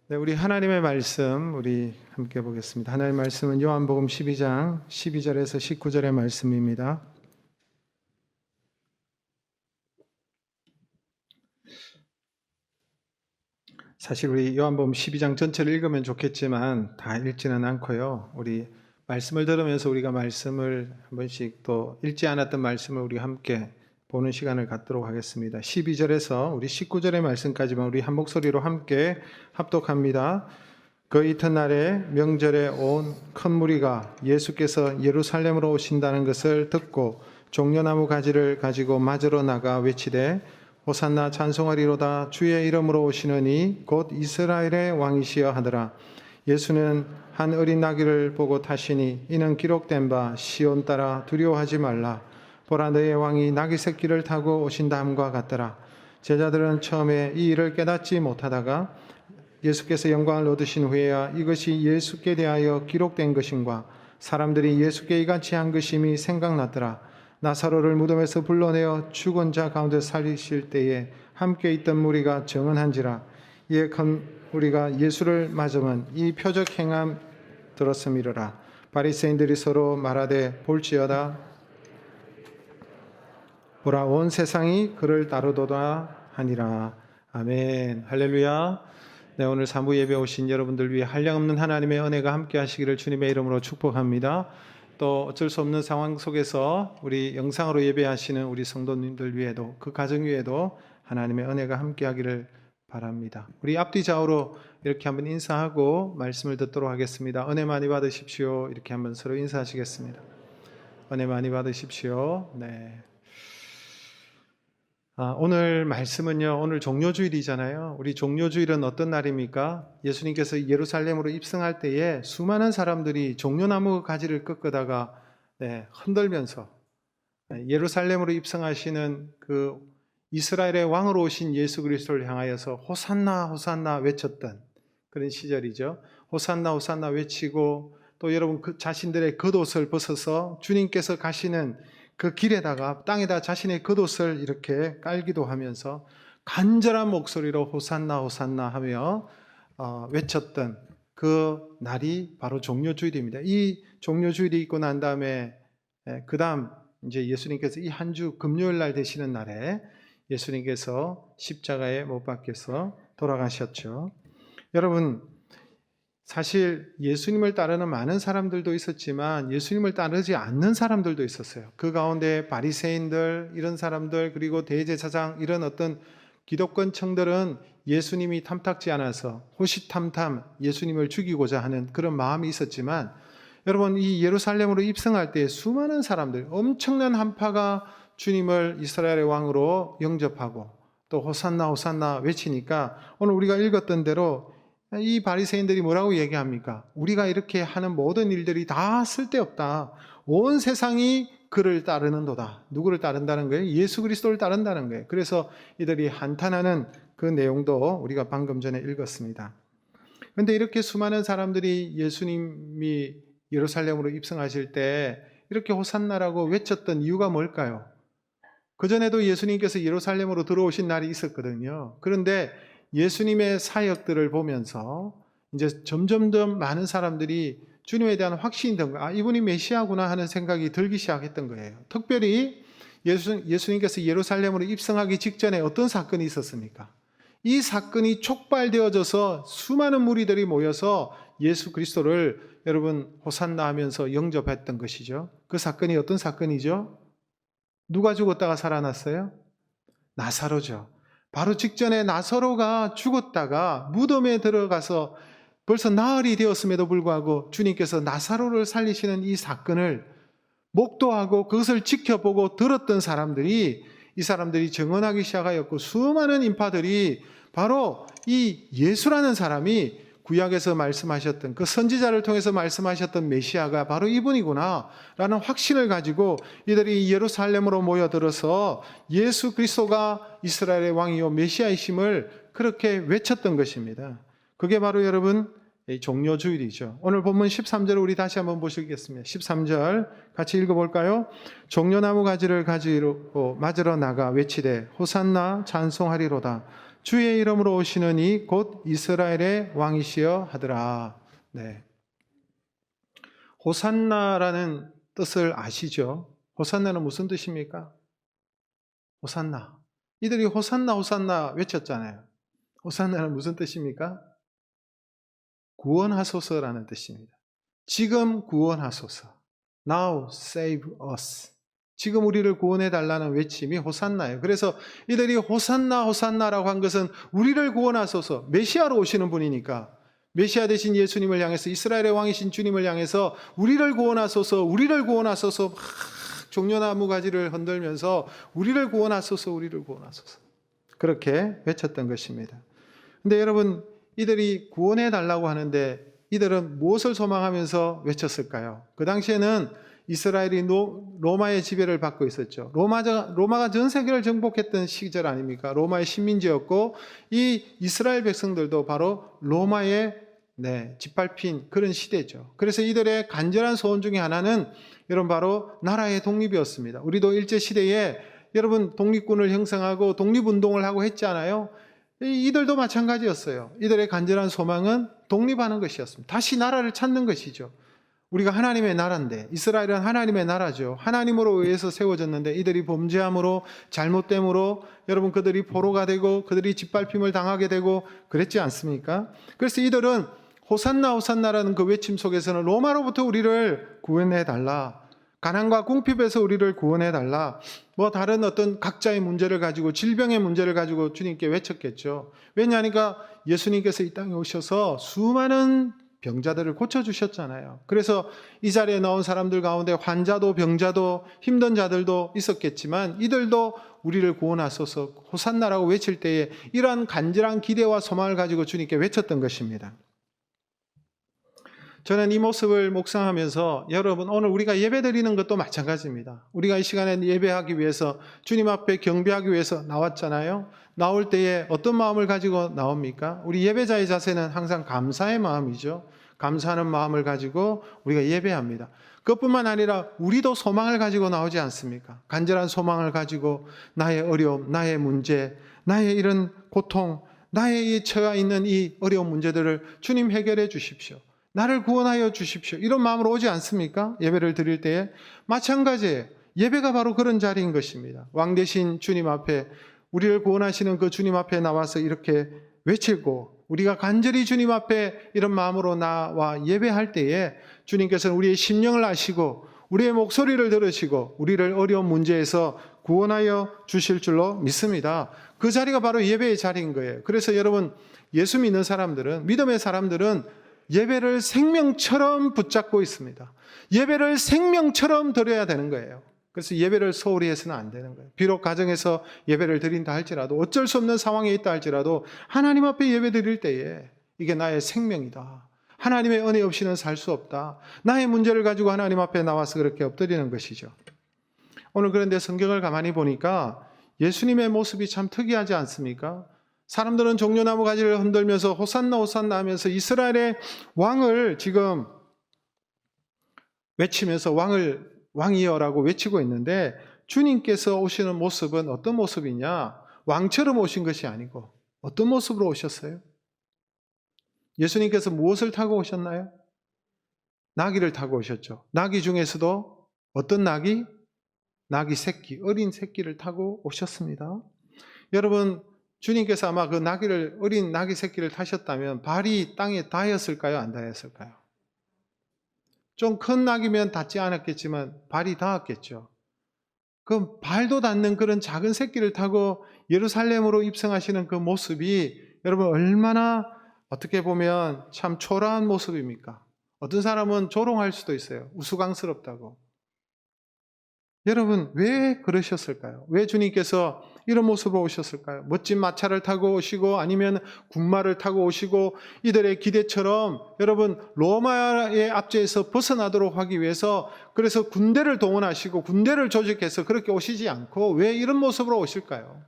네, 우리 하나님의 말씀 우리 함께 보겠습니다. 하나님의 말씀은 요한복음 12장 12절에서 19절의 말씀입니다. 사실 우리 요한복음 12장 전체를 읽으면 좋겠지만 다 읽지는 않고요. 우리 말씀을 들으면서 우리가 말씀을 한 번씩 또 읽지 않았던 말씀을 우리 함께 보는 시간을 갖도록 하겠습니다. 12절에서 우리 19절의 말씀까지만 우리 한 목소리로 함께 합독합니다. 그 이튿날에 명절에 온 큰 무리가 예수께서 예루살렘으로 오신다는 것을 듣고 종려나무 가지를 가지고 맞으러 나가 외치되 호산나 찬송하리로다 주의 이름으로 오시느니 곧 이스라엘의 왕이시여 하더라. 예수는 한 어린 나귀를 보고 타시니 이는 기록된 바 시온 따라 두려워하지 말라. 보라 너의 왕이 나귀 새끼를 타고 오신다 함과 같더라. 제자들은 처음에 이 일을 깨닫지 못하다가 예수께서 영광을 얻으신 후에야 이것이 예수께 대하여 기록된 것인가 사람들이 예수께 이같이 한 것임이 생각났더라. 나사로를 무덤에서 불러내어 죽은 자 가운데 살리실 때에 함께 있던 무리가 정언한지라. 이에 큰 무리가 예수를 맞으면 이 표적 행함 들었음이로라. 바리새인들이 서로 말하되 볼지어다 보라 온 세상이 그를 따르도다 하니라. 아멘. 할렐루야. 네, 오늘 사무 예배 오신 여러분들 위해 한량없는 하나님의 은혜가 함께 하시기를 주님의 이름으로 축복합니다. 또 어쩔 수 없는 상황 속에서 우리 영상으로 예배하시는 우리 성도님들 위에도 그 가정 위에도 하나님의 은혜가 함께 하기를 바랍니다. 우리 앞뒤 좌우로 이렇게 한번 인사하고 말씀을 듣도록 하겠습니다. 은혜 많이 받으십시오. 이렇게 한번 서로 인사하시겠습니다. 은혜 많이 받으십시오. 네. 오늘 말씀은요, 오늘 종료주일이잖아요. 우리 종료주일은 어떤 날입니까? 예수님께서 예루살렘으로 입성할 때에 수많은 사람들이 종려나무 가지를 꺾다가 흔들면서 예루살렘으로 입성하시는 그 이스라엘의 왕으로 오신 예수 그리스도를 향하여서 호산나 호산나 외쳤던 그런 시절이죠. 호산나 호산나 외치고 또 여러분 그 자신들의 겉옷을 벗어서 주님께서 가시는 그 길에다가 땅에다 자신의 겉옷을 이렇게 깔기도 하면서 간절한 목소리로 호산나 호산나 하며 외쳤던 그 날이 바로 종료주일입니다. 이 종료주일이 있고 난 다음에 그 다음 이제 예수님께서 이 한 주 금요일 날 되시는 날에 예수님께서 십자가에 못 박혀서 돌아가셨죠. 여러분 사실 예수님을 따르는 많은 사람들도 있었지만 예수님을 따르지 않는 사람들도 있었어요. 그 가운데 바리새인들 이런 사람들 그리고 대제사장 이런 어떤 기독권층들은 예수님이 탐탁지 않아서 호시탐탐 예수님을 죽이고자 하는 그런 마음이 있었지만 여러분 이 예루살렘으로 입성할 때 수많은 사람들 엄청난 한파가 주님을 이스라엘의 왕으로 영접하고 또 호산나 호산나 외치니까 오늘 우리가 읽었던 대로 이 바리새인들이 뭐라고 얘기합니까? 우리가 이렇게 하는 모든 일들이 다 쓸데없다. 온 세상이 그를 따르는도다. 누구를 따른다는 거예요? 예수 그리스도를 따른다는 거예요. 그래서 이들이 한탄하는 그 내용도 우리가 방금 전에 읽었습니다. 그런데 이렇게 수많은 사람들이 예수님이 예루살렘으로 입성하실 때 이렇게 호산나라고 외쳤던 이유가 뭘까요? 그전에도 예수님께서 예루살렘으로 들어오신 날이 있었거든요. 그런데 예수님의 사역들을 보면서 이제 점점점 많은 사람들이 주님에 대한 확신이 든 거예요. 이분이 메시아구나 하는 생각이 들기 시작했던 거예요. 특별히 예수님께서 예루살렘으로 입성하기 직전에 어떤 사건이 있었습니까? 이 사건이 촉발되어져서 수많은 무리들이 모여서 예수 그리스도를 여러분 호산나 하면서 영접했던 것이죠. 그 사건이 어떤 사건이죠? 누가 죽었다가 살아났어요? 나사로죠. 바로 직전에 나사로가 죽었다가 무덤에 들어가서 벌써 나흘이 되었음에도 불구하고 주님께서 나사로를 살리시는 이 사건을 목도하고 그것을 지켜보고 들었던 사람들이 이 사람들이 증언하기 시작하였고 수많은 인파들이 바로 이 예수라는 사람이 구약에서 말씀하셨던 그 선지자를 통해서 말씀하셨던 메시아가 바로 이분이구나 라는 확신을 가지고 이들이 예루살렘으로 모여들어서 예수 그리스도가 이스라엘의 왕이요 메시아이심을 그렇게 외쳤던 것입니다. 그게 바로 여러분 종료주일이죠. 오늘 본문 13절을 우리 다시 한번 보시겠습니다. 13절 같이 읽어볼까요? 종려나무 가지를 가지고 맞으러 나가 외치되 호산나 찬송하리로다 주의 이름으로 오시는 이 곧 이스라엘의 왕이시여 하더라. 네. 호산나라는 뜻을 아시죠? 호산나는 무슨 뜻입니까? 호산나. 이들이 호산나 호산나 외쳤잖아요. 호산나는 무슨 뜻입니까? 구원하소서라는 뜻입니다. 지금 구원하소서. Now save us. 지금 우리를 구원해 달라는 외침이 호산나예요. 그래서 이들이 호산나 호산나라고 한 것은 우리를 구원하소서. 메시아로 오시는 분이니까 메시아 되신 예수님을 향해서 이스라엘의 왕이신 주님을 향해서 우리를 구원하소서 우리를 구원하소서 막 종려나무 가지를 흔들면서 우리를 구원하소서 우리를 구원하소서 그렇게 외쳤던 것입니다. 근데 여러분 이들이 구원해 달라고 하는데 이들은 무엇을 소망하면서 외쳤을까요? 그 당시에는 이스라엘이 로마의 지배를 받고 있었죠. 로마가 전 세계를 정복했던 시절 아닙니까? 로마의 식민지였고 이 이스라엘 백성들도 바로 로마의 짓밟힌 그런 시대죠. 그래서 이들의 간절한 소원 중에 하나는 여러분 바로 나라의 독립이었습니다. 우리도 일제시대에 여러분 독립군을 형성하고 독립운동을 하고 했잖아요. 이들도 마찬가지였어요. 이들의 간절한 소망은 독립하는 것이었습니다. 다시 나라를 찾는 것이죠. 우리가 하나님의 나라인데 이스라엘은 하나님의 나라죠. 하나님으로 의해서 세워졌는데 이들이 범죄함으로 잘못됨으로 여러분 그들이 포로가 되고 그들이 짓밟힘을 당하게 되고 그랬지 않습니까? 그래서 이들은 호산나 호산나라는 그 외침 속에서는 로마로부터 우리를 구원해 달라. 가난과 궁핍에서 우리를 구원해 달라. 뭐 다른 어떤 각자의 문제를 가지고 질병의 문제를 가지고 주님께 외쳤겠죠. 왜냐하니까 예수님께서 이 땅에 오셔서 수많은 병자들을 고쳐주셨잖아요. 그래서 이 자리에 나온 사람들 가운데 환자도 병자도 힘든 자들도 있었겠지만 이들도 우리를 구원하소서 호산나라고 외칠 때에 이러한 간절한 기대와 소망을 가지고 주님께 외쳤던 것입니다. 저는 이 모습을 묵상하면서 여러분 오늘 우리가 예배 드리는 것도 마찬가지입니다. 우리가 이 시간에 예배하기 위해서 주님 앞에 경배하기 위해서 나왔잖아요. 나올 때에 어떤 마음을 가지고 나옵니까? 우리 예배자의 자세는 항상 감사의 마음이죠. 감사하는 마음을 가지고 우리가 예배합니다. 그것뿐만 아니라 우리도 소망을 가지고 나오지 않습니까? 간절한 소망을 가지고 나의 어려움, 나의 문제, 나의 이런 고통, 나의 처해 있는 이 어려운 문제들을 주님 해결해 주십시오. 나를 구원하여 주십시오. 이런 마음으로 오지 않습니까? 예배를 드릴 때에 마찬가지예요. 예배가 바로 그런 자리인 것입니다. 왕 대신 주님 앞에 우리를 구원하시는 그 주님 앞에 나와서 이렇게 외치고 우리가 간절히 주님 앞에 이런 마음으로 나와 예배할 때에 주님께서는 우리의 심령을 아시고 우리의 목소리를 들으시고 우리를 어려운 문제에서 구원하여 주실 줄로 믿습니다. 그 자리가 바로 예배의 자리인 거예요. 그래서 여러분 예수 믿는 사람들은 믿음의 사람들은 예배를 생명처럼 붙잡고 있습니다. 예배를 생명처럼 드려야 되는 거예요. 그래서 예배를 소홀히 해서는 안 되는 거예요. 비록 가정에서 예배를 드린다 할지라도 어쩔 수 없는 상황에 있다 할지라도 하나님 앞에 예배 드릴 때에 이게 나의 생명이다. 하나님의 은혜 없이는 살 수 없다. 나의 문제를 가지고 하나님 앞에 나와서 그렇게 엎드리는 것이죠. 오늘 그런데 성경을 가만히 보니까 예수님의 모습이 참 특이하지 않습니까? 사람들은 종려나무 가지를 흔들면서 호산나 호산나 하면서 이스라엘의 왕을 지금 외치면서 왕이여라고 외치고 있는데 주님께서 오시는 모습은 어떤 모습이냐? 왕처럼 오신 것이 아니고 어떤 모습으로 오셨어요? 예수님께서 무엇을 타고 오셨나요? 나귀를 타고 오셨죠. 나귀 중에서도 어떤 나귀? 나귀 새끼, 어린 새끼를 타고 오셨습니다. 여러분 주님께서 아마 그 어린 나귀 새끼를 타셨다면 발이 땅에 닿았을까요? 안 닿았을까요? 좀 큰 나귀면 닿지 않았겠지만 발이 닿았겠죠. 그 발도 닿는 그런 작은 새끼를 타고 예루살렘으로 입성하시는 그 모습이 여러분 얼마나 어떻게 보면 참 초라한 모습입니까? 어떤 사람은 조롱할 수도 있어요. 우스꽝스럽다고. 여러분 왜 그러셨을까요? 왜 주님께서 이런 모습으로 오셨을까요? 멋진 마차를 타고 오시고 아니면 군마를 타고 오시고 이들의 기대처럼 여러분 로마의 압제에서 벗어나도록 하기 위해서 그래서 군대를 동원하시고 군대를 조직해서 그렇게 오시지 않고 왜 이런 모습으로 오실까요?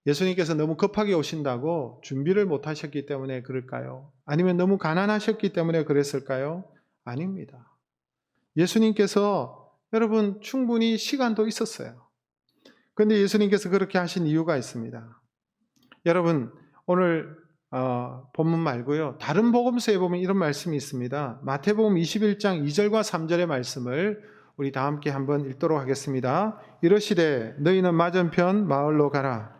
예수님께서 너무 급하게 오신다고 준비를 못 하셨기 때문에 그럴까요? 아니면 너무 가난하셨기 때문에 그랬을까요? 아닙니다. 예수님께서 여러분 충분히 시간도 있었어요. 그런데 예수님께서 그렇게 하신 이유가 있습니다. 여러분 오늘 본문 말고요. 다른 복음서에 보면 이런 말씀이 있습니다. 마태복음 21장 2절과 3절의 말씀을 우리 다 함께 한번 읽도록 하겠습니다. 이르시되 너희는 맞은편 마을로 가라.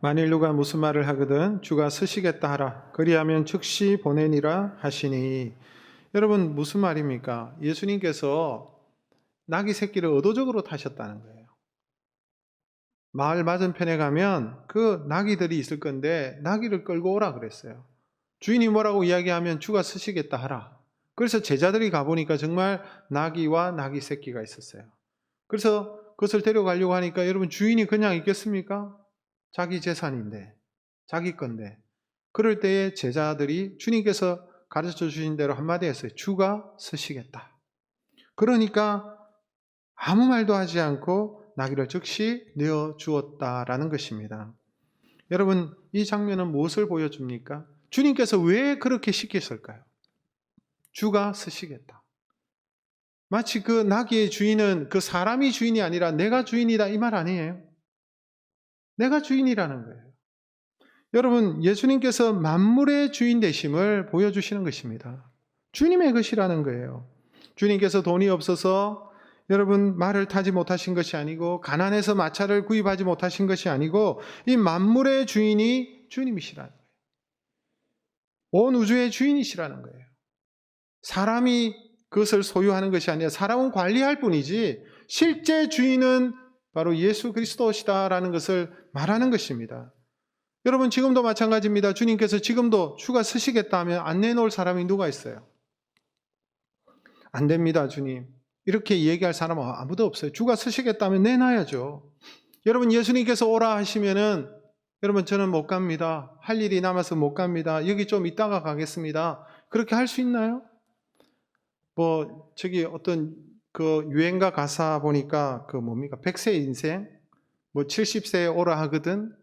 만일 누가 무슨 말을 하거든 주가 쓰시겠다 하라. 그리하면 즉시 보내니라 하시니. 여러분 무슨 말입니까? 예수님께서 나귀 새끼를 의도적으로 타셨다는 거예요. 마을 맞은편에 가면 그 나귀들이 있을 건데 나귀를 끌고 오라 그랬어요. 주인이 뭐라고 이야기하면 주가 쓰시겠다 하라. 그래서 제자들이 가보니까 정말 나귀와 나귀 새끼가 있었어요. 그래서 그것을 데려가려고 하니까 여러분 주인이 그냥 있겠습니까? 자기 재산인데, 자기 건데. 그럴 때에 제자들이 주님께서 가르쳐 주신 대로 한마디 했어요. 주가 쓰시겠다. 그러니까 아무 말도 하지 않고 나귀를 즉시 내어 주었다라는 것입니다. 여러분 이 장면은 무엇을 보여줍니까? 주님께서 왜 그렇게 시키셨을까요? 주가 쓰시겠다. 마치 그 나귀의 주인은 그 사람이 주인이 아니라 내가 주인이다 이 말 아니에요? 내가 주인이라는 거예요. 여러분 예수님께서 만물의 주인 되심을 보여주시는 것입니다. 주님의 것이라는 거예요. 주님께서 돈이 없어서 여러분 말을 타지 못하신 것이 아니고 가난해서 마차를 구입하지 못하신 것이 아니고 이 만물의 주인이 주님이시라는 거예요. 온 우주의 주인이시라는 거예요. 사람이 그것을 소유하는 것이 아니라 사람은 관리할 뿐이지 실제 주인은 바로 예수 그리스도시다라는 것을 말하는 것입니다. 여러분 지금도 마찬가지입니다. 주님께서 지금도 주가 쓰시겠다 하면 안 내놓을 사람이 누가 있어요? 안 됩니다, 주님. 이렇게 얘기할 사람은 아무도 없어요. 주가 쓰시겠다 하면 내놔야죠. 여러분 예수님께서 오라 하시면은 여러분 저는 못 갑니다. 할 일이 남아서 못 갑니다. 여기 좀 있다가 가겠습니다. 그렇게 할 수 있나요? 저기 어떤 그 유행가 가사 보니까 그 뭡니까? 100세 인생? 70세에 오라 하거든?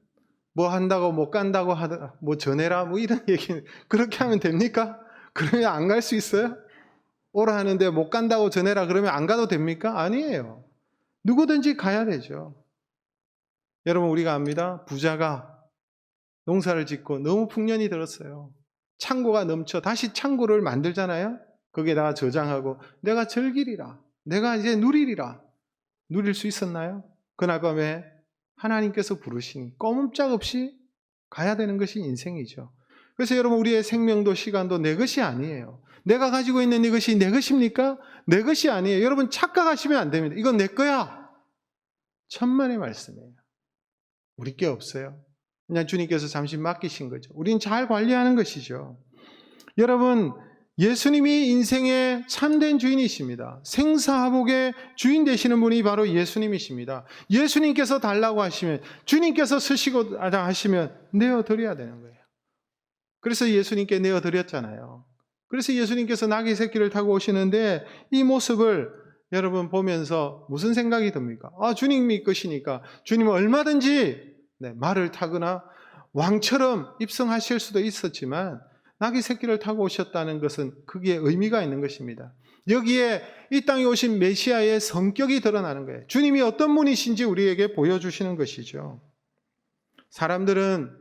한다고 못 간다고 하더라. 전해라? 이런 얘기. 그렇게 하면 됩니까? 그러면 안 갈 수 있어요? 오라 하는데 못 간다고 전해라 그러면 안 가도 됩니까? 아니에요. 누구든지 가야 되죠. 여러분 우리가 압니다. 부자가 농사를 짓고 너무 풍년이 들었어요. 창고가 넘쳐 다시 창고를 만들잖아요. 거기에다가 저장하고 내가 즐기리라. 내가 이제 누리리라. 누릴 수 있었나요? 그날 밤에 하나님께서 부르시니 꼼짝없이 가야 되는 것이 인생이죠. 그래서 여러분 우리의 생명도 시간도 내 것이 아니에요. 내가 가지고 있는 이것이 내 것입니까? 내 것이 아니에요. 여러분 착각하시면 안 됩니다. 이건 내 거야. 천만의 말씀이에요. 우리 게 없어요. 그냥 주님께서 잠시 맡기신 거죠. 우린 잘 관리하는 것이죠. 여러분 예수님이 인생의 참된 주인이십니다. 생사화복의 주인 되시는 분이 바로 예수님이십니다. 예수님께서 달라고 하시면 주님께서 쓰시고자 하시면 내어드려야 되는 거예요. 그래서 예수님께 내어드렸잖아요. 그래서 예수님께서 나귀 새끼를 타고 오시는데 이 모습을 여러분 보면서 무슨 생각이 듭니까? 주님이 것이니까 주님은 얼마든지 말을 타거나 왕처럼 입성하실 수도 있었지만 나귀 새끼를 타고 오셨다는 것은 그게 의미가 있는 것입니다. 여기에 이 땅에 오신 메시아의 성격이 드러나는 거예요. 주님이 어떤 분이신지 우리에게 보여주시는 것이죠. 사람들은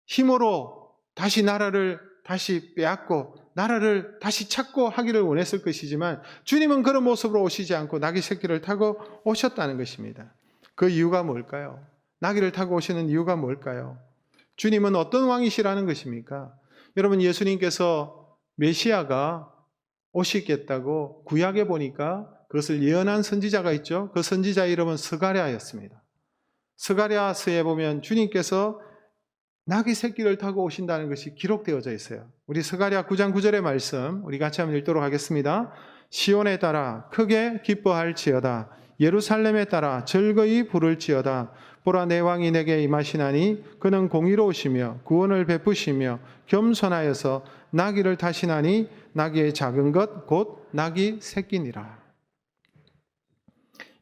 힘으로 다시 나라를 다시 빼앗고 나라를 다시 찾고 하기를 원했을 것이지만 주님은 그런 모습으로 오시지 않고 나귀 새끼를 타고 오셨다는 것입니다. 그 이유가 뭘까요? 나귀를 타고 오시는 이유가 뭘까요? 주님은 어떤 왕이시라는 것입니까? 여러분 예수님께서 메시아가 오시겠다고 구약에 보니까 그것을 예언한 선지자가 있죠. 그 선지자 이름은 스가랴였습니다. 스가랴서에 보면 주님께서 나귀 새끼를 타고 오신다는 것이 기록되어져 있어요. 우리 스가랴 9장 9절의 말씀 우리 같이 한번 읽도록 하겠습니다. 시온에 따라 크게 기뻐할지어다. 예루살렘에 따라 즐거이 부를지어다. 보라 내 왕이 내게 임하시나니 그는 공의로우시며 구원을 베푸시며 겸손하여서 나귀를 타시나니 나귀의 작은 것 곧 나귀 새끼니라.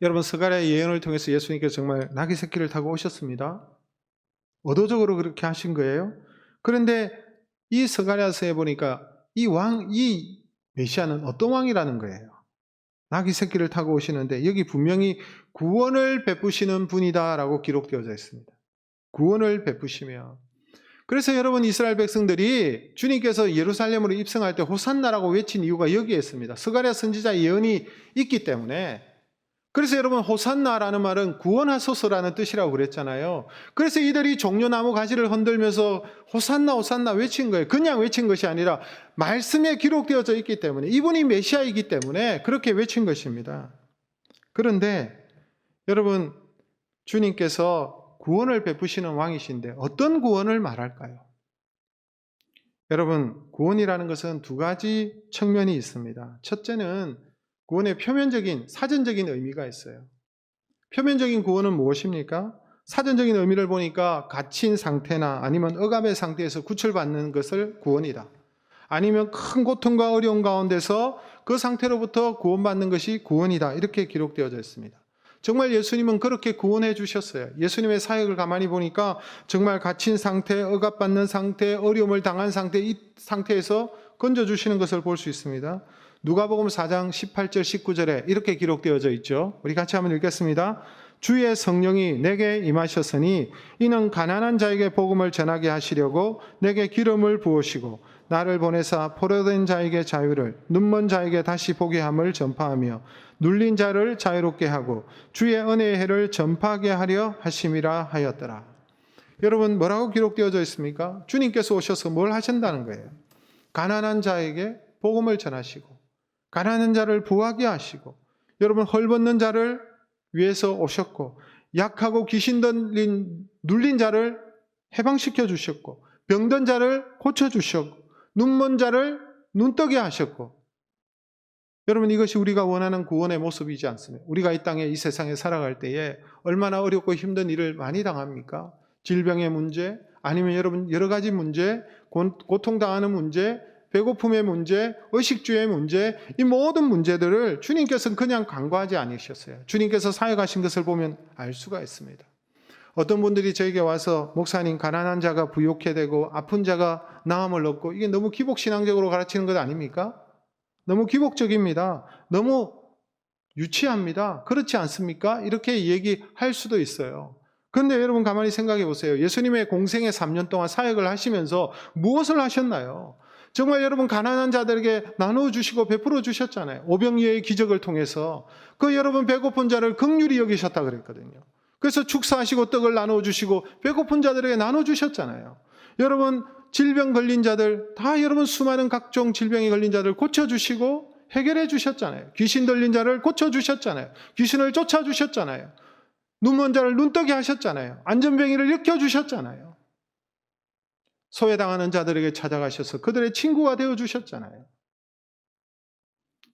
여러분 스가랴의 예언을 통해서 예수님께서 정말 나귀 새끼를 타고 오셨습니다. 의도적으로 그렇게 하신 거예요. 그런데 이 스가랴서에 보니까 이 메시아는 어떤 왕이라는 거예요. 나귀 새끼를 타고 오시는데 여기 분명히 구원을 베푸시는 분이다라고 기록되어져 있습니다. 구원을 베푸시며. 그래서 여러분 이스라엘 백성들이 주님께서 예루살렘으로 입성할 때 호산나라고 외친 이유가 여기에 있습니다. 스가랴 선지자의 예언이 있기 때문에. 그래서 여러분 호산나라는 말은 구원하소서라는 뜻이라고 그랬잖아요. 그래서 이들이 종려나무 가지를 흔들면서 호산나 호산나 외친 거예요. 그냥 외친 것이 아니라 말씀에 기록되어져 있기 때문에, 이분이 메시아이기 때문에 그렇게 외친 것입니다. 그런데 여러분, 주님께서 구원을 베푸시는 왕이신데 어떤 구원을 말할까요? 여러분, 구원이라는 것은 두 가지 측면이 있습니다. 첫째는 구원의 표면적인, 사전적인 의미가 있어요. 표면적인 구원은 무엇입니까? 사전적인 의미를 보니까 갇힌 상태나 아니면 억압의 상태에서 구출받는 것을 구원이다. 아니면 큰 고통과 어려움 가운데서 그 상태로부터 구원받는 것이 구원이다. 이렇게 기록되어져 있습니다. 정말 예수님은 그렇게 구원해 주셨어요. 예수님의 사역을 가만히 보니까 정말 갇힌 상태, 억압받는 상태, 어려움을 당한 상태, 이 상태에서 건져주시는 것을 볼 수 있습니다. 누가복음 4장 18절 19절에 이렇게 기록되어져 있죠. 우리 같이 한번 읽겠습니다. 주의 성령이 내게 임하셨으니 이는 가난한 자에게 복음을 전하게 하시려고 내게 기름을 부으시고 나를 보내사 포로된 자에게 자유를, 눈먼 자에게 다시 보게 함을 전파하며 눌린 자를 자유롭게 하고 주의 은혜의 해를 전파하게 하려 하심이라 하였더라. 여러분, 뭐라고 기록되어져 있습니까? 주님께서 오셔서 뭘 하신다는 거예요? 가난한 자에게 복음을 전하시고 가난한 자를 부하게 하시고, 여러분 헐벗는 자를 위해서 오셨고, 약하고 귀신 들린 눌린 자를 해방시켜 주셨고, 병든 자를 고쳐 주셨고, 눈먼 자를 눈뜨게 하셨고. 여러분, 이것이 우리가 원하는 구원의 모습이지 않습니까? 우리가 이 땅에, 이 세상에 살아갈 때에 얼마나 어렵고 힘든 일을 많이 당합니까? 질병의 문제, 아니면 여러분 여러 가지 문제, 고통당하는 문제, 배고픔의 문제, 의식주의 문제, 이 모든 문제들을 주님께서는 그냥 간과하지 않으셨어요. 주님께서 사역하신 것을 보면 알 수가 있습니다. 어떤 분들이 저에게 와서 목사님, 가난한 자가 부욕해 되고 아픈 자가 나음을 얻고, 이게 너무 기복신앙적으로 가르치는 것 아닙니까? 너무 기복적입니다. 너무 유치합니다. 그렇지 않습니까? 이렇게 얘기할 수도 있어요. 그런데 여러분 가만히 생각해 보세요. 예수님의 공생의 3년 동안 사역을 하시면서 무엇을 하셨나요? 정말 여러분 가난한 자들에게 나눠주시고 베풀어 주셨잖아요. 오병이어의 기적을 통해서. 그 여러분 배고픈 자를 긍휼히 여기셨다 그랬거든요. 그래서 축사하시고 떡을 나눠주시고 배고픈 자들에게 나눠주셨잖아요. 여러분 질병 걸린 자들 다, 여러분 수많은 각종 질병에 걸린 자들 고쳐주시고 해결해 주셨잖아요. 귀신 들린 자를 고쳐주셨잖아요. 귀신을 쫓아주셨잖아요. 눈먼 자를 눈뜨게 하셨잖아요. 안전병이를 일으켜주셨잖아요. 소외당하는 자들에게 찾아가셔서 그들의 친구가 되어주셨잖아요.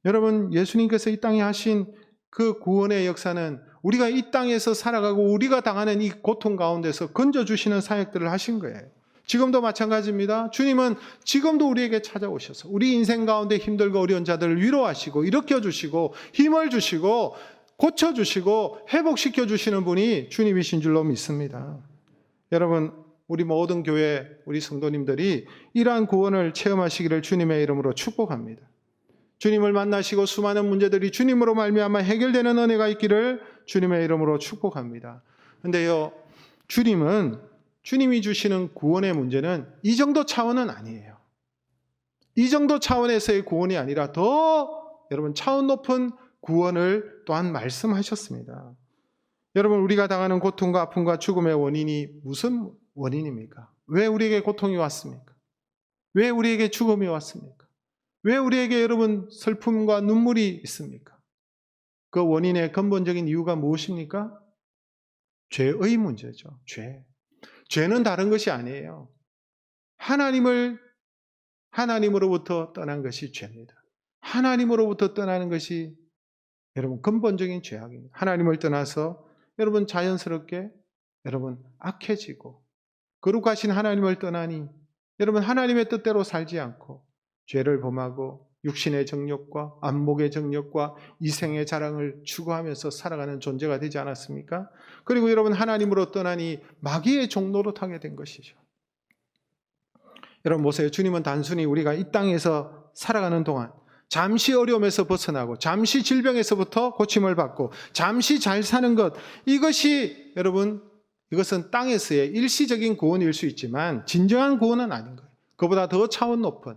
여러분, 예수님께서 이 땅에 하신 그 구원의 역사는 우리가 이 땅에서 살아가고 우리가 당하는 이 고통 가운데서 건져주시는 사역들을 하신 거예요. 지금도 마찬가지입니다. 주님은 지금도 우리에게 찾아오셔서 우리 인생 가운데 힘들고 어려운 자들을 위로하시고 일으켜주시고 힘을 주시고 고쳐주시고 회복시켜주시는 분이 주님이신 줄로 믿습니다. 여러분, 우리 모든 교회, 우리 성도님들이 이러한 구원을 체험하시기를 주님의 이름으로 축복합니다. 주님을 만나시고 수많은 문제들이 주님으로 말미암아 해결되는 은혜가 있기를 주님의 이름으로 축복합니다. 그런데요, 주님이 주시는 구원의 문제는 이 정도 차원은 아니에요. 이 정도 차원에서의 구원이 아니라 더 여러분 차원 높은 구원을 또한 말씀하셨습니다. 여러분, 우리가 당하는 고통과 아픔과 죽음의 원인이 무슨 원인입니까? 왜 우리에게 고통이 왔습니까? 왜 우리에게 죽음이 왔습니까? 왜 우리에게 여러분 슬픔과 눈물이 있습니까? 그 원인의 근본적인 이유가 무엇입니까? 죄의 문제죠. 죄는 다른 것이 아니에요. 하나님으로부터 떠난 것이 죄입니다. 하나님으로부터 떠나는 것이 여러분 근본적인 죄악입니다. 하나님을 떠나서 여러분 자연스럽게 여러분 악해지고, 거룩하신 하나님을 떠나니 여러분 하나님의 뜻대로 살지 않고 죄를 범하고 육신의 정욕과 안목의 정욕과 이생의 자랑을 추구하면서 살아가는 존재가 되지 않았습니까? 그리고 여러분 하나님으로 떠나니 마귀의 종로로 타게 된 것이죠. 여러분 보세요. 주님은 단순히 우리가 이 땅에서 살아가는 동안 잠시 어려움에서 벗어나고 잠시 질병에서부터 고침을 받고 잠시 잘 사는 것, 이것이 여러분, 이것은 땅에서의 일시적인 구원일 수 있지만 진정한 구원은 아닌 거예요. 그보다 더 차원 높은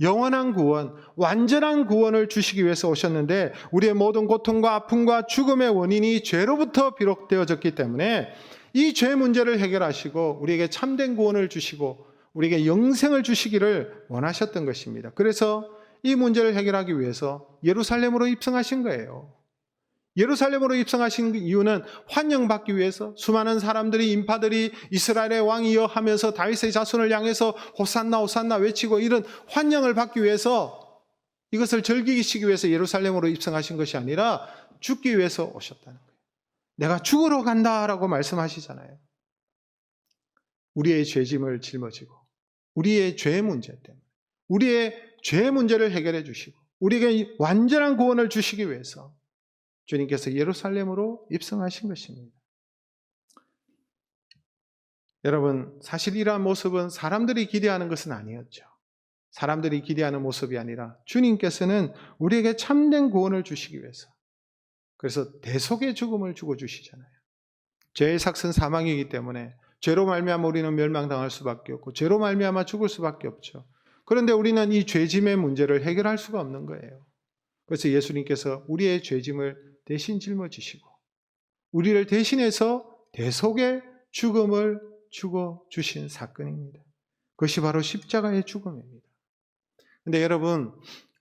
영원한 구원, 완전한 구원을 주시기 위해서 오셨는데, 우리의 모든 고통과 아픔과 죽음의 원인이 죄로부터 비롯되어졌기 때문에 이 죄 문제를 해결하시고 우리에게 참된 구원을 주시고 우리에게 영생을 주시기를 원하셨던 것입니다. 그래서 이 문제를 해결하기 위해서 예루살렘으로 입성하신 거예요. 예루살렘으로 입성하신 이유는 환영받기 위해서, 수많은 사람들이, 인파들이 이스라엘의 왕이여 하면서 다윗의 자손을 향해서 호산나 호산나 외치고 이런 환영을 받기 위해서, 이것을 즐기시기 위해서 예루살렘으로 입성하신 것이 아니라 죽기 위해서 오셨다는 거예요. 내가 죽으러 간다라고 말씀하시잖아요. 우리의 죄짐을 짊어지고 우리의 죄 문제 때문에, 우리의 죄 문제를 해결해 주시고 우리에게 완전한 구원을 주시기 위해서 주님께서 예루살렘으로 입성하신 것입니다. 여러분, 사실 이러한 모습은 사람들이 기대하는 것은 아니었죠. 사람들이 기대하는 모습이 아니라 주님께서는 우리에게 참된 구원을 주시기 위해서, 그래서 대속의 죽음을 주고 주시잖아요. 죄의 삭은 사망이기 때문에 죄로 말미암아 우리는 멸망당할 수밖에 없고 죄로 말미암아 죽을 수밖에 없죠. 그런데 우리는 이 죄짐의 문제를 해결할 수가 없는 거예요. 그래서 예수님께서 우리의 죄짐을 대신 짊어지시고 우리를 대신해서 대속의 죽음을 주고 주신 사건입니다. 그것이 바로 십자가의 죽음입니다. 그런데 여러분,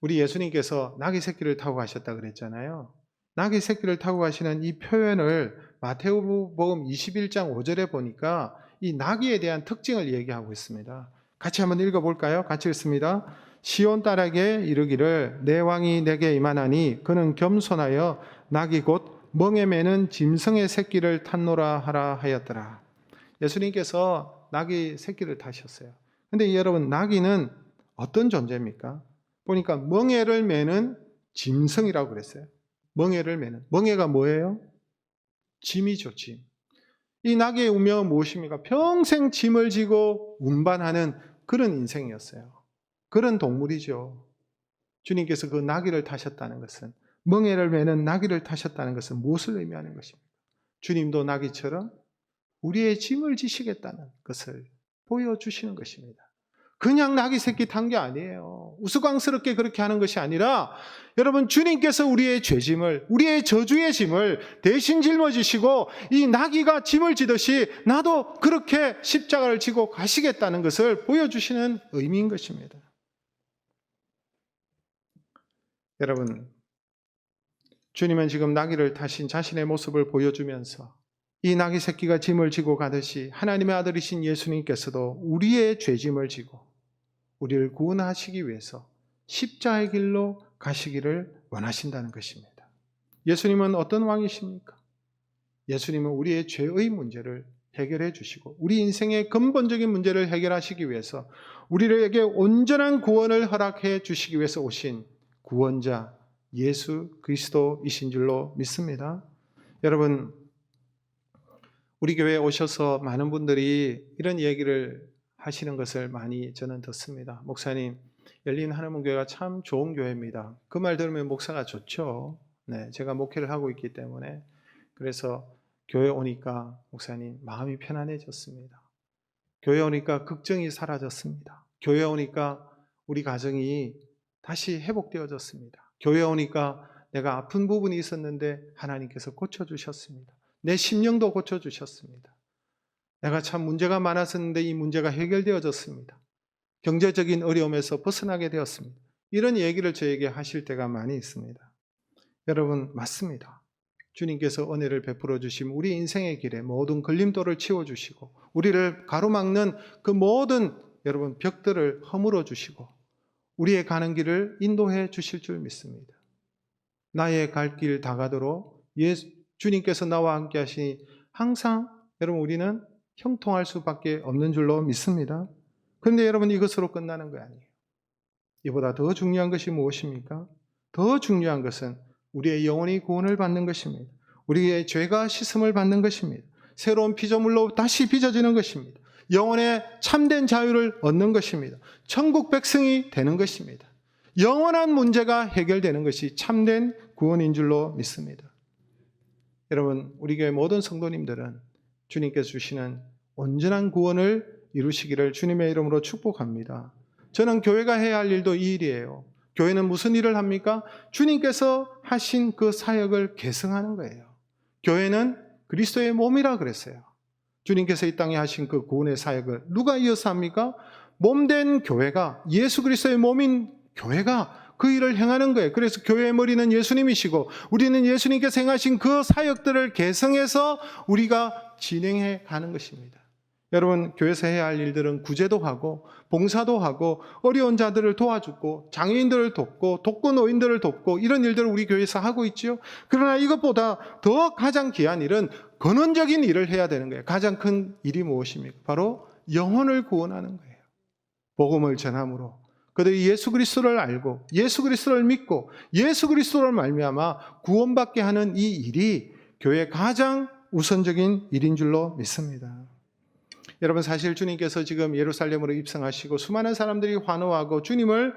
우리 예수님께서 나귀 새끼를 타고 가셨다 그랬잖아요. 나귀 새끼를 타고 가시는 이 표현을 마태복음 21장 5절에 보니까 이 나귀에 대한 특징을 얘기하고 있습니다. 같이 한번 읽어볼까요? 같이 읽습니다. 시온 딸에게 이르기를 내 왕이 내게 임하나니 그는 겸손하여 나귀 곧 멍에 매는 짐승의 새끼를 탔노라 하라 하였더라. 예수님께서 나귀 새끼를 타셨어요. 근데 여러분, 나귀는 어떤 존재입니까? 보니까 멍에를 매는 짐승이라고 그랬어요. 멍에를 매는. 멍에가 뭐예요? 짐이죠, 짐. 이 나귀의 운명은 무엇입니까? 평생 짐을 지고 운반하는 그런 인생이었어요. 그런 동물이죠. 주님께서 그 나귀를 타셨다는 것은, 멍에를 매는 나귀를 타셨다는 것은 무엇을 의미하는 것입니까? 주님도 나귀처럼 우리의 짐을 지시겠다는 것을 보여주시는 것입니다. 그냥 나귀 새끼 탄 게 아니에요. 우스꽝스럽게 그렇게 하는 것이 아니라, 여러분, 주님께서 우리의 죄짐을, 우리의 저주의 짐을 대신 짊어지시고 이 나귀가 짐을 지듯이 나도 그렇게 십자가를 지고 가시겠다는 것을 보여주시는 의미인 것입니다. 여러분, 주님은 지금 나귀를 타신 자신의 모습을 보여주면서 이 나귀 새끼가 짐을 지고 가듯이 하나님의 아들이신 예수님께서도 우리의 죄짐을 지고 우리를 구원하시기 위해서 십자가의 길로 가시기를 원하신다는 것입니다. 예수님은 어떤 왕이십니까? 예수님은 우리의 죄의 문제를 해결해 주시고 우리 인생의 근본적인 문제를 해결하시기 위해서 우리에게 온전한 구원을 허락해 주시기 위해서 오신 구원자 예수 그리스도이신 줄로 믿습니다. 여러분, 우리 교회에 오셔서 많은 분들이 이런 얘기를 하시는 것을 많이 저는 듣습니다. 목사님, 열린 하나님교회가 참 좋은 교회입니다. 그 말 들으면 목사가 좋죠. 네, 제가 목회를 하고 있기 때문에. 그래서 교회 오니까 목사님 마음이 편안해졌습니다. 교회 오니까 걱정이 사라졌습니다. 교회 오니까 우리 가정이 다시 회복되어졌습니다. 교회 오니까 내가 아픈 부분이 있었는데 하나님께서 고쳐주셨습니다. 내 심령도 고쳐주셨습니다. 내가 참 문제가 많았었는데 이 문제가 해결되어졌습니다. 경제적인 어려움에서 벗어나게 되었습니다. 이런 얘기를 저에게 하실 때가 많이 있습니다. 여러분, 맞습니다. 주님께서 은혜를 베풀어 주시면 우리 인생의 길에 모든 걸림돌을 치워주시고 우리를 가로막는 그 모든 여러분 벽들을 허물어 주시고 우리의 가는 길을 인도해 주실 줄 믿습니다. 나의 갈 길 다가도록 주님께서 나와 함께 하시니 항상 여러분 우리는 형통할 수밖에 없는 줄로 믿습니다. 그런데 여러분, 이것으로 끝나는 거 아니에요. 이보다 더 중요한 것이 무엇입니까? 더 중요한 것은 우리의 영혼이 구원을 받는 것입니다. 우리의 죄가 씻음을 받는 것입니다. 새로운 피조물로 다시 빚어지는 것입니다. 영혼의 참된 자유를 얻는 것입니다. 천국 백성이 되는 것입니다. 영원한 문제가 해결되는 것이 참된 구원인 줄로 믿습니다. 여러분, 우리 교회 모든 성도님들은 주님께서 주시는 온전한 구원을 이루시기를 주님의 이름으로 축복합니다. 저는 교회가 해야 할 일도 이 일이에요. 교회는 무슨 일을 합니까? 주님께서 하신 그 사역을 계승하는 거예요. 교회는 그리스도의 몸이라 그랬어요. 주님께서 이 땅에 하신 그 구원의 사역을 누가 이어서 합니까? 몸된 교회가, 예수 그리스도의 몸인 교회가 그 일을 행하는 거예요. 그래서 교회의 머리는 예수님이시고 우리는 예수님께서 행하신 그 사역들을 계승해서 우리가 진행해 가는 것입니다. 여러분, 교회에서 해야 할 일들은 구제도 하고 봉사도 하고 어려운 자들을 도와주고 장애인들을 돕고 독거노인들을 돕고 이런 일들을 우리 교회에서 하고 있죠. 그러나 이것보다 더 가장 귀한 일은 근원적인 일을 해야 되는 거예요. 가장 큰 일이 무엇입니까? 바로 영혼을 구원하는 거예요. 복음을 전함으로 그들이 예수 그리스도를 알고 예수 그리스도를 믿고 예수 그리스도를 말미암아 구원받게 하는 이 일이 교회의 가장 우선적인 일인 줄로 믿습니다. 여러분, 사실 주님께서 지금 예루살렘으로 입성하시고 수많은 사람들이 환호하고 주님을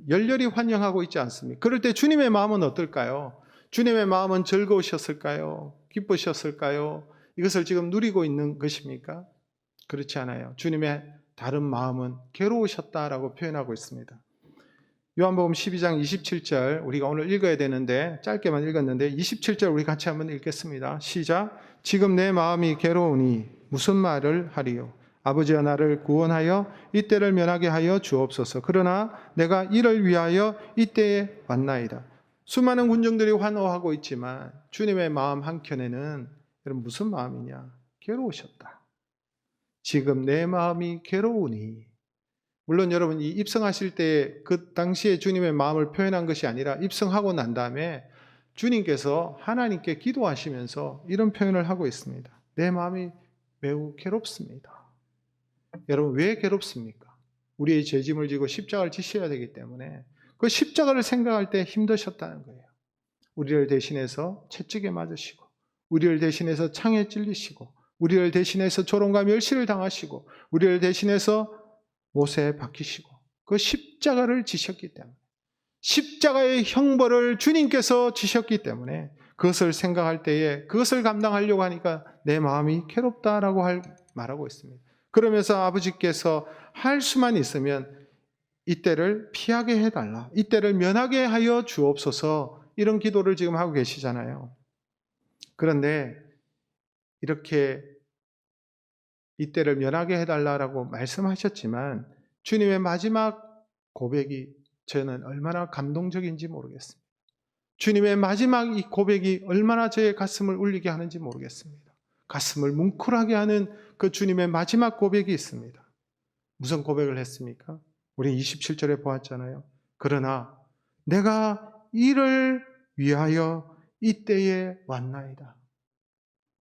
열렬히 환영하고 있지 않습니까? 그럴 때 주님의 마음은 어떨까요? 주님의 마음은 즐거우셨을까요? 기쁘셨을까요? 이것을 지금 누리고 있는 것입니까? 그렇지 않아요. 주님의 다른 마음은 괴로우셨다라고 표현하고 있습니다. 요한복음 12장 27절 우리가 오늘 읽어야 되는데 짧게만 읽었는데 27절 우리 같이 한번 읽겠습니다. 시작. 지금 내 마음이 괴로우니 무슨 말을 하리요? 아버지여 나를 구원하여 이때를 면하게 하여 주옵소서. 그러나 내가 이를 위하여 이때에 왔나이다. 수많은 군중들이 환호하고 있지만 주님의 마음 한켠에는 여러분 무슨 마음이냐? 괴로우셨다. 지금 내 마음이 괴로우니. 물론 여러분 이 입성하실 때 그 당시에 주님의 마음을 표현한 것이 아니라 입성하고 난 다음에 주님께서 하나님께 기도하시면서 이런 표현을 하고 있습니다. 내 마음이 매우 괴롭습니다. 여러분 왜 괴롭습니까? 우리의 죄짐을 지고 십자가를 지셔야 되기 때문에 그 십자가를 생각할 때 힘드셨다는 거예요. 우리를 대신해서 채찍에 맞으시고 우리를 대신해서 창에 찔리시고 우리를 대신해서 조롱과 멸시를 당하시고 우리를 대신해서 못에 박히시고 그 십자가를 지셨기 때문에 십자가의 형벌을 주님께서 지셨기 때문에 그것을 생각할 때에 그것을 감당하려고 하니까 내 마음이 괴롭다라고 말하고 있습니다. 그러면서 아버지께서 할 수만 있으면 이때를 피하게 해달라, 이때를 면하게 하여 주옵소서, 이런 기도를 지금 하고 계시잖아요. 그런데 이렇게 이때를 면하게 해달라고 말씀하셨지만 주님의 마지막 고백이 저는 얼마나 감동적인지 모르겠습니다. 주님의 마지막 이 고백이 얼마나 저의 가슴을 울리게 하는지 모르겠습니다. 가슴을 뭉클하게 하는 그 주님의 마지막 고백이 있습니다. 무슨 고백을 했습니까? 우리 27절에 보았잖아요. 그러나 내가 이를 위하여 이때에 왔나이다.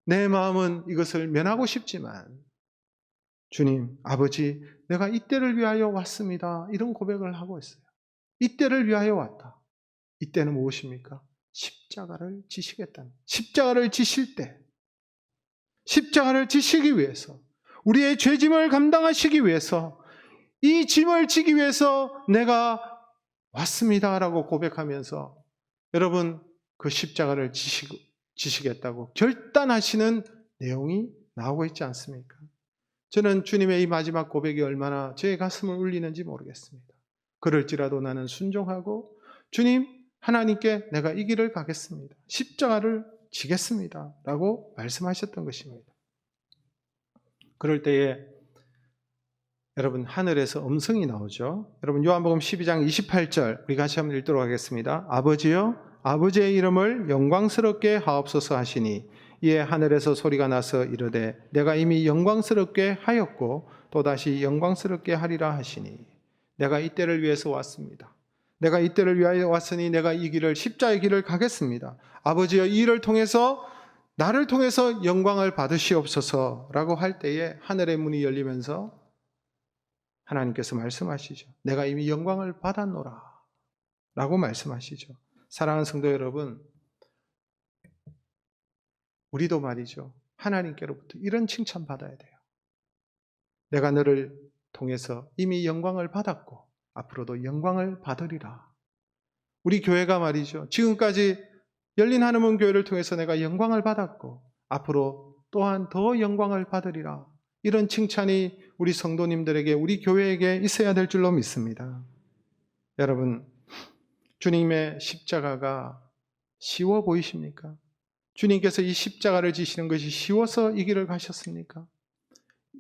내 마음은 이것을 면하고 싶지만 주님, 아버지, 내가 이때를 위하여 왔습니다. 이런 고백을 하고 있어요. 이때를 위하여 왔다. 이때는 무엇입니까? 십자가를 지시겠다는. 십자가를 지실 때, 십자가를 지시기 위해서, 우리의 죄짐을 감당하시기 위해서, 이 짐을 지기 위해서 내가 왔습니다라고 고백하면서 여러분 그 십자가를 지시겠다고 결단하시는 내용이 나오고 있지 않습니까? 저는 주님의 이 마지막 고백이 얼마나 제 가슴을 울리는지 모르겠습니다. 그럴지라도 나는 순종하고 주님, 하나님께 내가 이 길을 가겠습니다. 십자가를 지겠습니다. 라고 말씀하셨던 것입니다. 그럴 때에 여러분 하늘에서 음성이 나오죠. 여러분 요한복음 12장 28절 우리 같이 한번 읽도록 하겠습니다. 아버지여 아버지의 이름을 영광스럽게 하옵소서 하시니 이에 하늘에서 소리가 나서 이르되 내가 이미 영광스럽게 하였고 또다시 영광스럽게 하리라 하시니 내가 이때를 위해서 왔습니다. 내가 이때를 위하여 왔으니 내가 이 길을 십자의 길을 가겠습니다. 아버지여 이 일을 통해서 나를 통해서 영광을 받으시옵소서라고 할 때에 하늘의 문이 열리면서 하나님께서 말씀하시죠. 내가 이미 영광을 받았노라 라고 말씀하시죠. 사랑하는 성도 여러분, 우리도 말이죠. 하나님께로부터 이런 칭찬 받아야 돼요. 내가 너를 통해서 이미 영광을 받았고 앞으로도 영광을 받으리라. 우리 교회가 말이죠. 지금까지 열린 한음원 교회를 통해서 내가 영광을 받았고 앞으로 또한 더 영광을 받으리라. 이런 칭찬이 우리 성도님들에게, 우리 교회에게 있어야 될 줄로 믿습니다. 여러분, 주님의 십자가가 쉬워 보이십니까? 주님께서 이 십자가를 지시는 것이 쉬워서 이 길을 가셨습니까?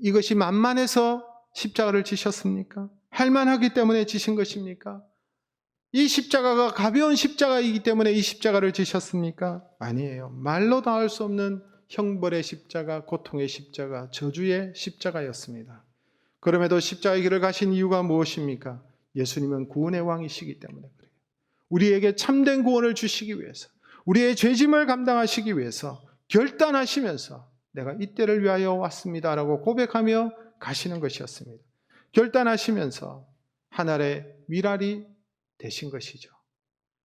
이것이 만만해서 십자가를 지셨습니까? 할만하기 때문에 지신 것입니까? 이 십자가가 가벼운 십자가이기 때문에 이 십자가를 지셨습니까? 아니에요. 말로 다 할 수 없는 형벌의 십자가, 고통의 십자가, 저주의 십자가였습니다. 그럼에도 십자가의 길을 가신 이유가 무엇입니까? 예수님은 구원의 왕이시기 때문에 그래요. 우리에게 참된 구원을 주시기 위해서, 우리의 죄짐을 감당하시기 위해서 결단하시면서 내가 이때를 위하여 왔습니다라고 고백하며 가시는 것이었습니다. 결단하시면서 하늘의 미랄이 되신 것이죠.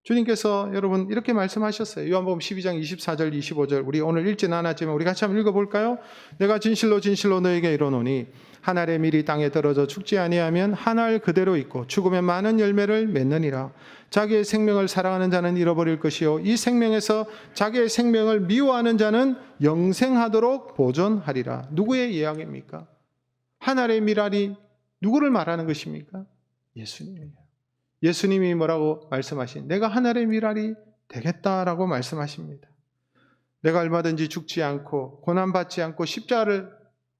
주님께서 여러분 이렇게 말씀하셨어요. 요한복음 12장 24절 25절 우리 오늘 읽지는 않았지만 우리 같이 한번 읽어볼까요? 내가 진실로 진실로 너에게 이르노니 한 알의 밀이 땅에 떨어져 죽지 아니하면 한 알 그대로 있고 죽으면 많은 열매를 맺느니라. 자기의 생명을 사랑하는 자는 잃어버릴 것이요 이 생명에서 자기의 생명을 미워하는 자는 영생하도록 보존하리라. 누구의 이야기입니까? 한 알의 밀알이 누구를 말하는 것입니까? 예수님이에요. 예수님이 뭐라고 말씀하신? 내가 하늘의 미랄이 되겠다라고 말씀하십니다. 내가 얼마든지 죽지 않고 고난받지 않고 십자가를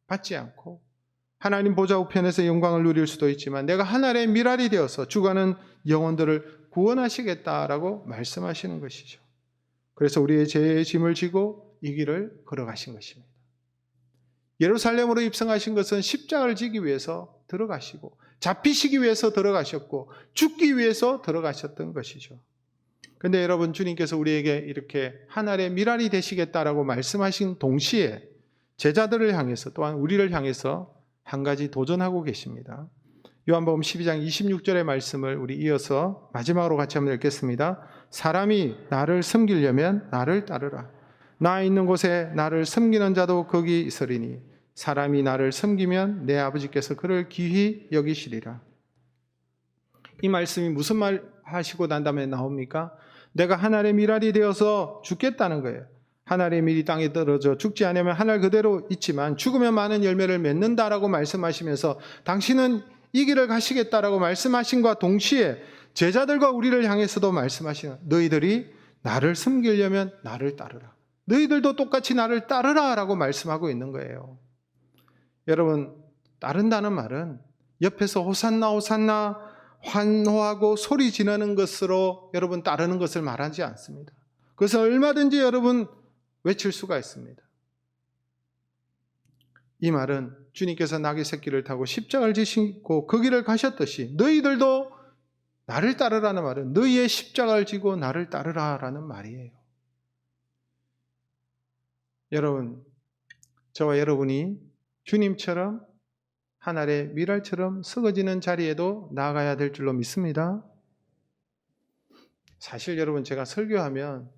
받지 않고 하나님 보좌 우편에서 영광을 누릴 수도 있지만 내가 하늘의 미랄이 되어서 죽어가는 영혼들을 구원하시겠다라고 말씀하시는 것이죠. 그래서 우리의 죄의 짐을 지고 이 길을 걸어가신 것입니다. 예루살렘으로 입성하신 것은 십자가를 지기 위해서 들어가시고 잡히시기 위해서 들어가셨고 죽기 위해서 들어가셨던 것이죠. 그런데 여러분, 주님께서 우리에게 이렇게 하늘의 미랄이 되시겠다라고 말씀하신 동시에 제자들을 향해서 또한 우리를 향해서 한 가지 도전하고 계십니다. 요한복음 12장 26절의 말씀을 우리 이어서 마지막으로 같이 한번 읽겠습니다. 사람이 나를 섬기려면 나를 따르라. 나 있는 곳에 나를 섬기는 자도 거기 있으리니 사람이 나를 섬기면 내 아버지께서 그를 귀히 여기시리라. 이 말씀이 무슨 말 하시고 난 다음에 나옵니까? 내가 한 알의 미랄이 되어서 죽겠다는 거예요. 한 알의 밀이 땅에 떨어져 죽지 않으면 한 알 그대로 있지만 죽으면 많은 열매를 맺는다라고 말씀하시면서 당신은 이 길을 가시겠다라고 말씀하신과 동시에 제자들과 우리를 향해서도 말씀하시는, 너희들이 나를 섬기려면 나를 따르라. 너희들도 똑같이 나를 따르라 라고 말씀하고 있는 거예요. 여러분, 따른다는 말은 옆에서 호산나 호산나 환호하고 소리 지르는 것으로 여러분 따르는 것을 말하지 않습니다. 그것은 얼마든지 여러분 외칠 수가 있습니다. 이 말은 주님께서 나귀 새끼를 타고 십자가를 지시고 그 길을 가셨듯이 너희들도 나를 따르라는 말은 너희의 십자가를 지고 나를 따르라라는 말이에요. 여러분, 저와 여러분이 주님처럼 한 알의 미랄처럼 썩어지는 자리에도 나아가야 될 줄로 믿습니다. 사실 여러분, 제가 설교하면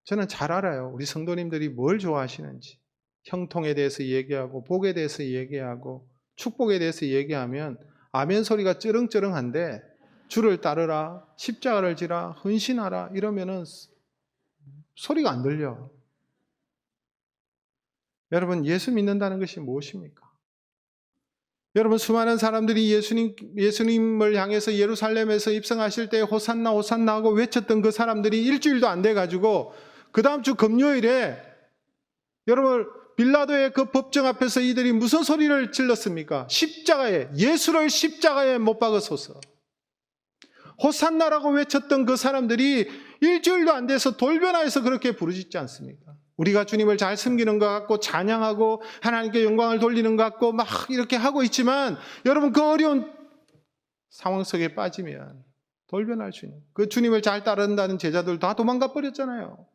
저는 잘 알아요. 우리 성도님들이 뭘 좋아하시는지. 형통에 대해서 얘기하고 복에 대해서 얘기하고 축복에 대해서 얘기하면 아멘 소리가 쩌렁쩌렁한데 주를 따르라, 십자가를 지라, 헌신하라 이러면은 소리가 안 들려. 여러분, 예수 믿는다는 것이 무엇입니까? 여러분, 수많은 사람들이 예수님을 향해서 예루살렘에서 입성하실 때 호산나 호산나 하고 외쳤던 그 사람들이 일주일도 안 돼가지고 그 다음 주 금요일에 여러분 빌라도의 그 법정 앞에서 이들이 무슨 소리를 질렀습니까? 십자가에, 예수를 십자가에 못 박으소서. 호산나라고 외쳤던 그 사람들이 일주일도 안 돼서 돌변화해서 그렇게 부르짖지 않습니까? 우리가 주님을 잘 섬기는 것 같고 찬양하고 하나님께 영광을 돌리는 것 같고 막 이렇게 하고 있지만 여러분, 그 어려운 상황 속에 빠지면 돌변할 수 있는, 그 주님을 잘 따른다는 제자들 다 도망가 버렸잖아요.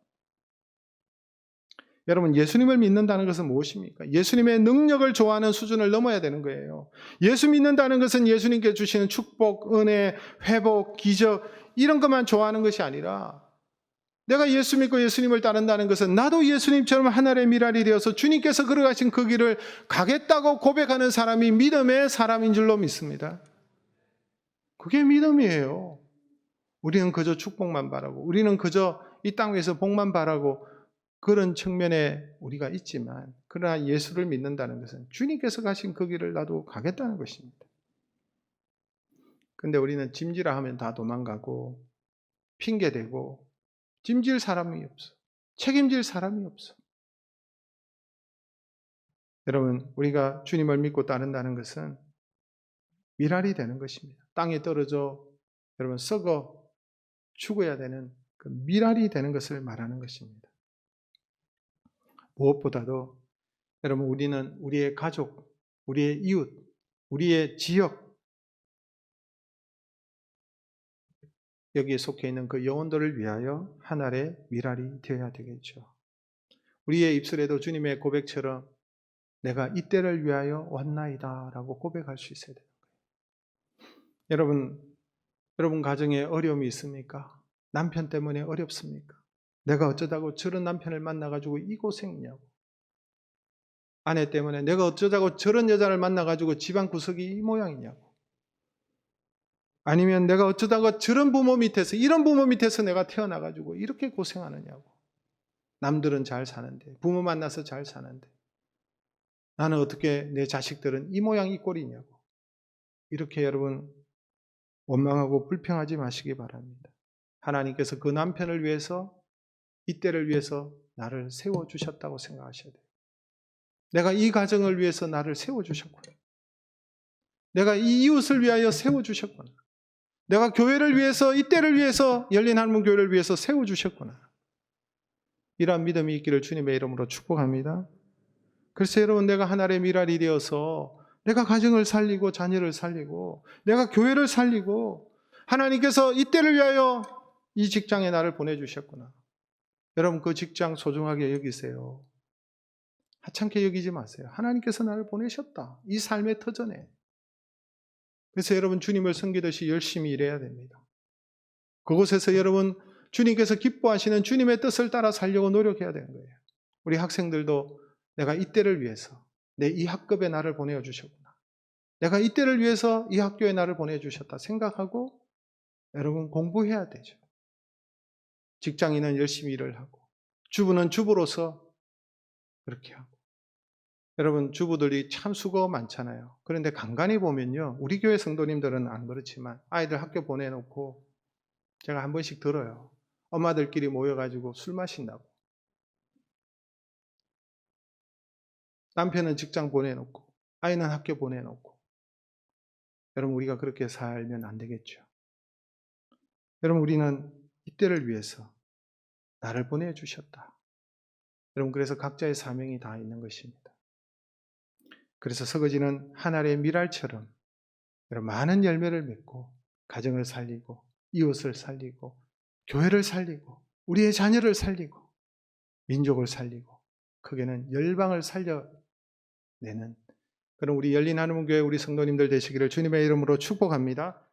여러분, 예수님을 믿는다는 것은 무엇입니까? 예수님의 능력을 좋아하는 수준을 넘어야 되는 거예요. 예수 믿는다는 것은 예수님께 주시는 축복, 은혜, 회복, 기적 이런 것만 좋아하는 것이 아니라 내가 예수 믿고 예수님을 따른다는 것은 나도 예수님처럼 하늘의 미랄이 되어서 주님께서 걸어가신 그 길을 가겠다고 고백하는 사람이 믿음의 사람인 줄로 믿습니다. 그게 믿음이에요. 우리는 그저 축복만 바라고, 우리는 그저 이 땅 위에서 복만 바라고 그런 측면에 우리가 있지만, 그러나 예수를 믿는다는 것은 주님께서 가신 그 길을 나도 가겠다는 것입니다. 근데 우리는 짐지라 하면 다 도망가고 핑계대고 짐질 사람이 없어. 책임질 사람이 없어. 여러분, 우리가 주님을 믿고 따른다는 것은 미랄이 되는 것입니다. 땅에 떨어져 여러분 썩어 죽어야 되는 그 미랄이 되는 것을 말하는 것입니다. 무엇보다도 여러분, 우리는 우리의 가족, 우리의 이웃, 우리의 지역, 여기에 속해 있는 그 영혼들을 위하여 하늘의 미랄이 되어야 되겠죠. 우리의 입술에도 주님의 고백처럼 내가 이때를 위하여 왔나이다 라고 고백할 수 있어야 돼요. 여러분 가정에 어려움이 있습니까? 남편 때문에 어렵습니까? 내가 어쩌다고 저런 남편을 만나가지고 이 고생이냐고. 아내 때문에 내가 어쩌자고 저런 여자를 만나가지고 집안 구석이 이 모양이냐고. 아니면 내가 어쩌다가 저런 부모 밑에서, 이런 부모 밑에서 내가 태어나가지고 이렇게 고생하느냐고. 남들은 잘 사는데, 부모 만나서 잘 사는데 나는 어떻게 내 자식들은 이 모양 이 꼴이냐고. 이렇게 여러분 원망하고 불평하지 마시기 바랍니다. 하나님께서 그 남편을 위해서, 이때를 위해서 나를 세워주셨다고 생각하셔야 돼요. 내가 이 가정을 위해서 나를 세워주셨구나. 내가 이 이웃을 위하여 세워주셨구나. 내가 교회를 위해서, 이때를 위해서, 열린 한문 교회를 위해서 세워주셨구나. 이러한 믿음이 있기를 주님의 이름으로 축복합니다. 그래서 여러분, 내가 하나님의 미랄이 되어서 내가 가정을 살리고 자녀를 살리고 내가 교회를 살리고 하나님께서 이때를 위하여 이 직장에 나를 보내주셨구나. 여러분, 그 직장 소중하게 여기세요. 하찮게 여기지 마세요. 하나님께서 나를 보내셨다. 이 삶의 터전에. 그래서 여러분, 주님을 섬기듯이 열심히 일해야 됩니다. 그곳에서 여러분, 주님께서 기뻐하시는 주님의 뜻을 따라 살려고 노력해야 되는 거예요. 우리 학생들도 내가 이때를 위해서 내 이 학급에 나를 보내주셨구나. 내가 이때를 위해서 이 학교에 나를 보내주셨다 생각하고 여러분 공부해야 되죠. 직장인은 열심히 일을 하고 주부는 주부로서 그렇게 하고. 여러분, 주부들이 참 수고 많잖아요. 그런데 간간히 보면요, 우리 교회 성도님들은 안 그렇지만 아이들 학교 보내놓고 제가 한 번씩 들어요. 엄마들끼리 모여가지고 술 마신다고. 남편은 직장 보내놓고 아이는 학교 보내놓고. 여러분, 우리가 그렇게 살면 안 되겠죠. 여러분, 우리는 이때를 위해서 나를 보내주셨다. 여러분, 그래서 각자의 사명이 다 있는 것입니다. 그래서 서거지는 하늘의 미랄처럼 여러분, 많은 열매를 맺고 가정을 살리고 이웃을 살리고 교회를 살리고 우리의 자녀를 살리고 민족을 살리고 크게는 열방을 살려내는 그런 우리 열린 한문교회 우리 성도님들 되시기를 주님의 이름으로 축복합니다.